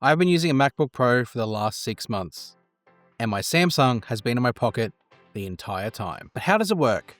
I've been using a MacBook Pro for the last 6 months, and my Samsung has been in my pocket the entire time. But how does it work?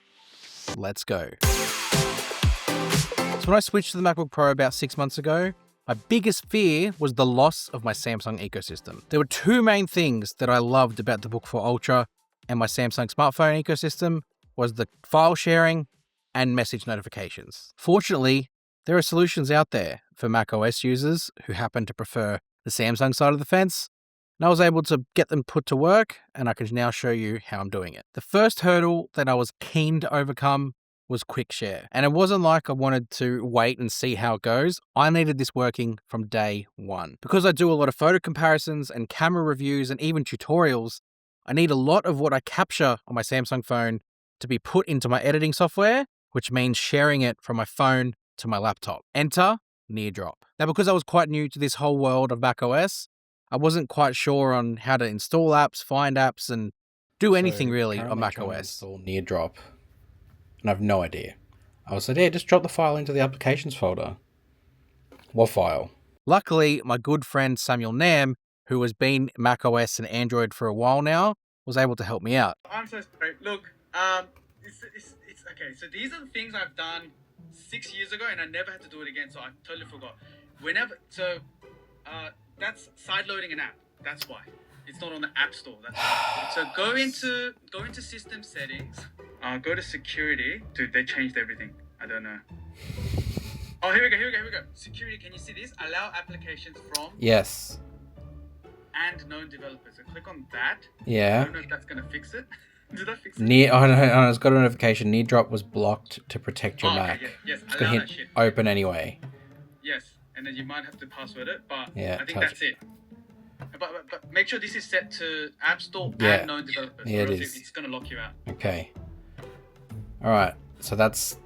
Let's go. So when I switched to the MacBook Pro about 6 months ago, my biggest fear was the loss of my Samsung ecosystem. There were two main things that I loved about the Book 4 Ultra and my Samsung smartphone ecosystem was the file sharing and message notifications. Fortunately, there are solutions out there for macOS users who happen to prefer the Samsung side of the fence, and I was able to get them put to work, and I can now show you how I'm doing it. The first hurdle that I was keen to overcome was quick share. And it wasn't like I wanted to wait and see how it goes. I needed this working from day one. Because I do a lot of photo comparisons and camera reviews and even tutorials, I need a lot of what I capture on my Samsung phone to be put into my editing software, which means sharing it from my phone to my laptop. Enter NearDrop. Now, because I was quite new to this whole world of macOS, I wasn't quite sure on how to install apps, find apps, and do anything really on macOS. Install NearDrop, and I have no idea. I was like, yeah, just drop the file into the applications folder. What file? Luckily, my good friend Samuel Nam, who has been macOS and Android for a while now, was able to help me out. I'm so sorry. Look, it's okay. So these are the things I've done 6 years ago, and I never had to do it again. So I totally forgot. That's sideloading an app. That's why it's not on the App Store. So go into system settings. Go to security. Dude, they changed everything. I don't know. Oh, here we go. Security. Can you see this? Allow applications from Yes. and known developers. So click on that. Yeah. I don't know if that's gonna fix it. Did that fix it? Oh, no, it's got a notification. NearDrop was blocked to protect your Mac. Okay, yes. It's gonna Allow hit that shit. open anyway. Yes, and then you might have to password it, but Yeah, I think that's it. But make sure this is set to App Store and known developers. Yeah, it or else is. It's gonna lock you out. Okay. All right. So that's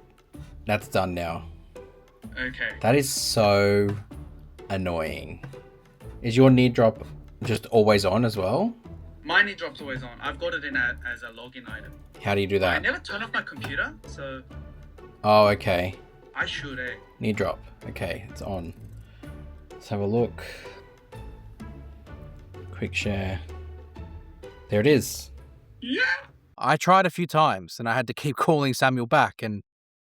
done now. Okay. That is so annoying. Is your NearDrop just always on as well? My NearDrop's always on. I've got it in as a login item. How do you do I that? never turn off my computer, so Oh, okay. I should. NearDrop. Okay, it's on. Let's have a look. Quick share. There it is. Yeah. I tried a few times and I had to keep calling Samuel back, and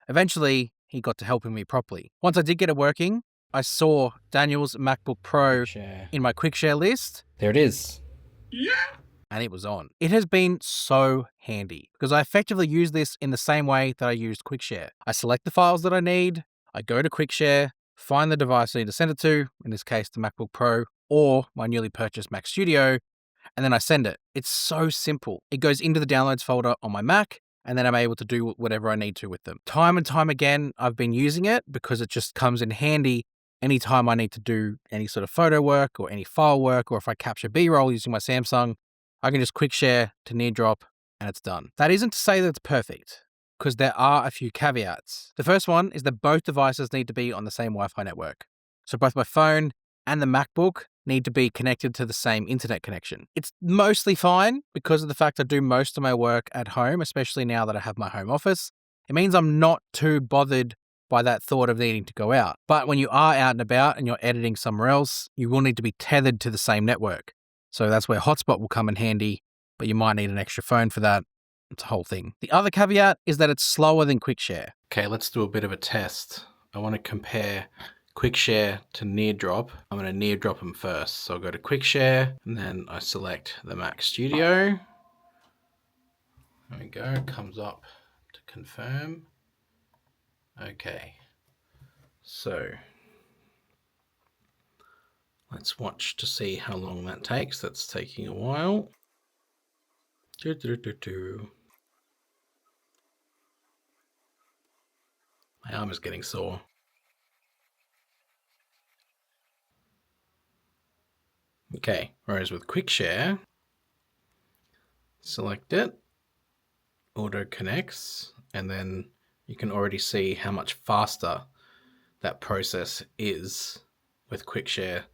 eventually he got to helping me properly. Once I did get it working, I saw Daniel's MacBook Pro Share. in my quick share list, There it is. Yeah. and it was on. It has been so handy because I effectively use this in the same way that I used quick share. I select the files that I need, I go to quick share, find the device I need to send it to, in this case the MacBook Pro or my newly purchased Mac Studio, and then I send it. It's so simple. It goes into the downloads folder on my Mac, and then I'm able to do whatever I need to with them. Time and time again, I've been using it because it just comes in handy anytime I need to do any sort of photo work or any file work, or if I capture B-roll using my Samsung, I can just quick share to NearDrop and it's done. That isn't to say that it's perfect, because there are a few caveats. The first one is that both devices need to be on the same Wi-Fi network. So both my phone and the MacBook need to be connected to the same internet connection. It's mostly fine because of the fact I do most of my work at home, especially now that I have my home office. It means I'm not too bothered by that thought of needing to go out. But when you are out and about and you're editing somewhere else, you will need to be tethered to the same network. So that's where Hotspot will come in handy, but you might need an extra phone for that. It's a whole thing. The other caveat is that it's slower than quick share. Okay, let's do a bit of a test. I want to compare quick share to NearDrop. I'm going to NearDrop them first. So I'll go to quick share and then I select the Mac Studio. There we go, it comes up to confirm. Okay, so let's watch to see how long that takes. That's taking a while. My arm is getting sore. Okay, whereas with quick share, select it, auto connects, and then you can already see how much faster that process is with quick share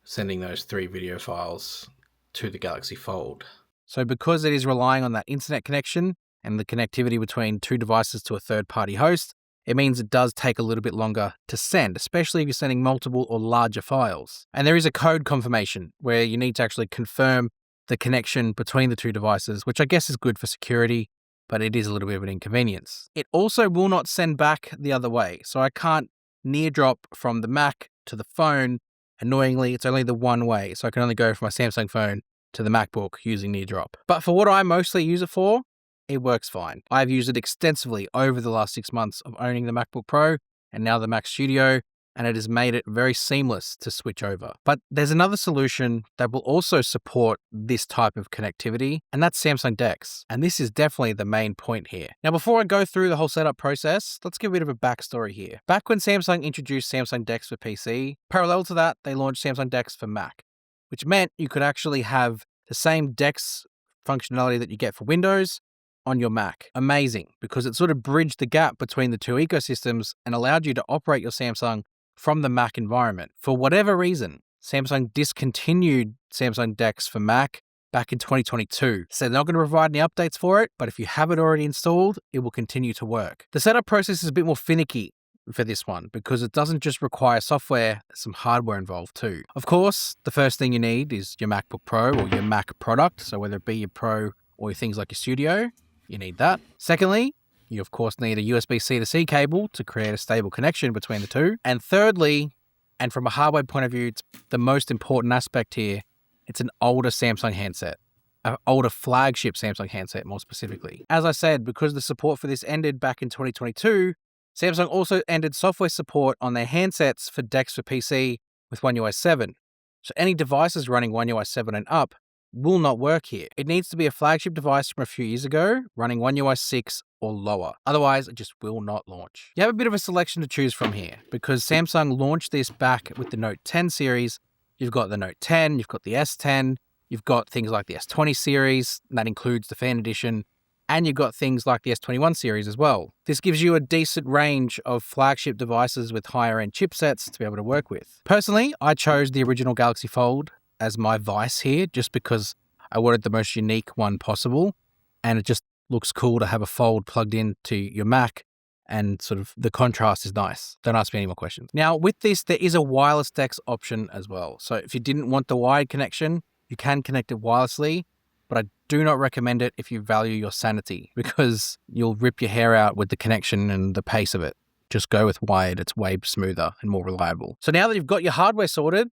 sending those 3 video files to the Galaxy Fold. So because it is relying on that internet connection and the connectivity between 2 devices to a third-party host, it means it does take a little bit longer to send, especially if you're sending multiple or larger files. And there is a code confirmation where you need to actually confirm the connection between the two devices, which I guess is good for security, but it is a little bit of an inconvenience. It also will not send back the other way, so I can't NearDrop from the Mac to the phone. Annoyingly, it's only the one way, so I can only go from my Samsung phone to the MacBook using NearDrop. But for what I mostly use it for, it works fine. I've used it extensively over the last 6 months of owning the MacBook Pro and now the Mac Studio, and it has made it very seamless to switch over. But there's another solution that will also support this type of connectivity, and that's Samsung DeX. And this is definitely the main point here. Now, before I go through the whole setup process, let's give a bit of a backstory here. Back when Samsung introduced Samsung DeX for PC, parallel to that, they launched Samsung DeX for Mac, which meant you could actually have the same DeX functionality that you get for Windows on your Mac. Amazing, because it sort of bridged the gap between the two ecosystems and allowed you to operate your Samsung from the Mac environment. For whatever reason, Samsung discontinued Samsung DeX for Mac back in 2022. So they're not going to provide any updates for it, but if you have it already installed, it will continue to work. The setup process is a bit more finicky for this one because it doesn't just require software, there's some hardware involved too. Of course, the first thing you need is your MacBook Pro or your Mac product. So whether it be your Pro or your things like your Studio, you need that. Secondly, you of course need a USB-C to C cable to create a stable connection between the two. And thirdly, and from a hardware point of view, it's the most important aspect here, it's an older Samsung handset. An older flagship Samsung handset, more specifically. As I said, because the support for this ended back in 2022, Samsung also ended software support on their handsets for DeX for PC with One UI 7. So any devices running One UI 7 and up will not work here. It needs to be a flagship device from a few years ago, running One UI 6 or lower. Otherwise, it just will not launch. You have a bit of a selection to choose from here, because Samsung launched this back with the Note 10 series. You've got the Note 10, you've got the S10, you've got things like the S20 series, and that includes the Fan Edition, and you've got things like the S21 series as well. This gives you a decent range of flagship devices with higher end chipsets to be able to work with. Personally, I chose the original Galaxy Fold as my vice here, just because I wanted the most unique one possible, and it just looks cool to have a Fold plugged into your Mac, and sort of the contrast is nice. Don't ask me any more questions. Now, with this, there is a wireless DeX option as well. So if you didn't want the wired connection, you can connect it wirelessly, but I do not recommend it if you value your sanity, because you'll rip your hair out with the connection and the pace of it. Just go with wired. It's way smoother and more reliable. So now that you've got your hardware sorted,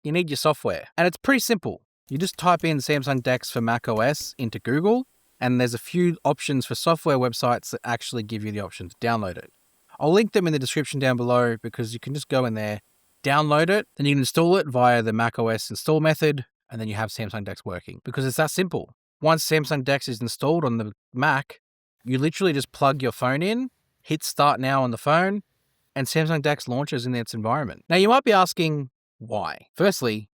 you need your software. And it's pretty simple. You just type in Samsung DeX for macOS into Google, and there's a few options for software websites that actually give you the option to download it. I'll link them in the description down below, because you can just go in there, download it, then you can install it via the macOS install method, and then you have Samsung DeX working, because it's that simple. Once Samsung DeX is installed on the Mac, you literally just plug your phone in, hit start now on the phone, and Samsung DeX launches in its environment. Now, you might be asking, why? Firstly,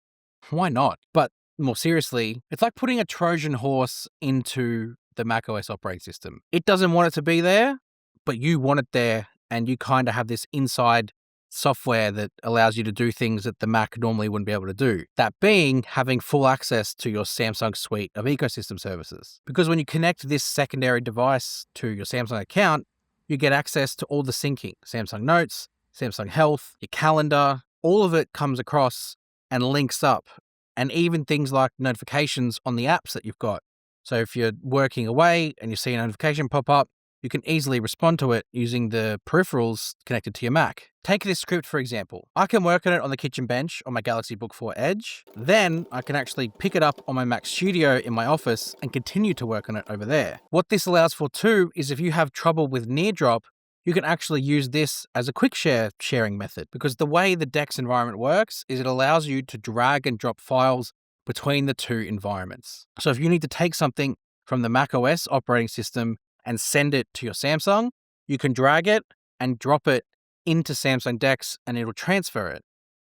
why not? But more seriously, it's like putting a Trojan horse into the macOS operating system. It doesn't want it to be there, but you want it there, and you kind of have this inside software that allows you to do things that the Mac normally wouldn't be able to do. That being having full access to your Samsung suite of ecosystem services. Because when you connect this secondary device to your Samsung account, you get access to all the syncing. Samsung Notes, Samsung Health, your calendar, all of it comes across and links up. And even things like notifications on the apps that you've got. So if you're working away and you see a notification pop up, you can easily respond to it using the peripherals connected to your Mac. Take this script, for example. I can work on it on the kitchen bench on my Galaxy Book 4 Edge. Then I can actually pick it up on my Mac Studio in my office and continue to work on it over there. What this allows for too is if you have trouble with NearDrop, you can actually use this as a quick sharing method, because the way the DeX environment works is it allows you to drag and drop files between the two environments. So if you need to take something from the macOS operating system and send it to your Samsung, you can drag it and drop it into Samsung DeX and it'll transfer it.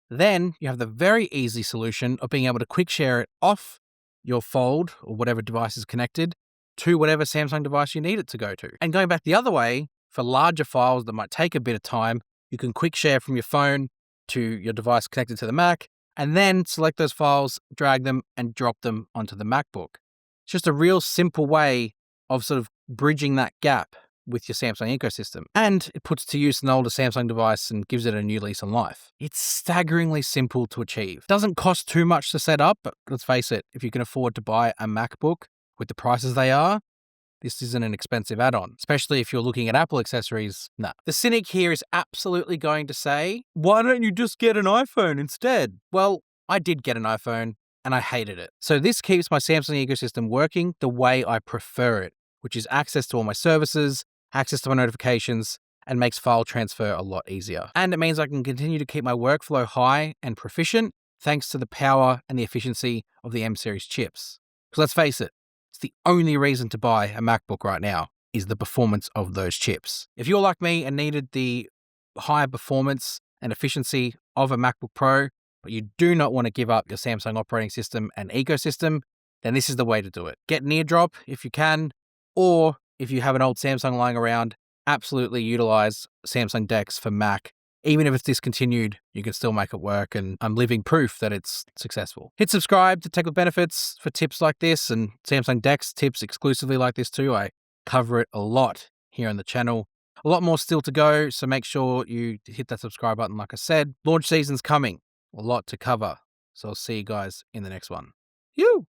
Then you have the very easy solution of being able to quick share it off your Fold or whatever device is connected to whatever Samsung device you need it to go to. And going back the other way, for larger files that might take a bit of time, you can quick share from your phone to your device connected to the Mac, and then select those files, drag them, and drop them onto the MacBook. It's just a real simple way of sort of bridging that gap with your Samsung ecosystem. And it puts to use an older Samsung device and gives it a new lease on life. It's staggeringly simple to achieve. Doesn't cost too much to set up, but let's face it, if you can afford to buy a MacBook with the prices they are, this isn't an expensive add-on, especially if you're looking at Apple accessories. Nah. The cynic here is absolutely going to say, why don't you just get an iPhone instead? Well, I did get an iPhone and I hated it. So this keeps my Samsung ecosystem working the way I prefer it, which is access to all my services, access to my notifications, and makes file transfer a lot easier. And it means I can continue to keep my workflow high and proficient thanks to the power and the efficiency of the M series chips. Because let's face it, it's the only reason to buy a MacBook right now is the performance of those chips. If you're like me and needed the higher performance and efficiency of a MacBook Pro, but you do not want to give up your Samsung operating system and ecosystem, then this is the way to do it. Get NearDrop if you can, or if you have an old Samsung lying around, absolutely utilize Samsung DeX for Mac. Even if it's discontinued, you can still make it work, and I'm living proof that it's successful. Hit subscribe to Tech with Benefits for tips like this, and Samsung DeX tips exclusively like this too. I cover it a lot here on the channel. A lot more still to go, so make sure you hit that subscribe button like I said. Launch season's coming. A lot to cover. So I'll see you guys in the next one. You.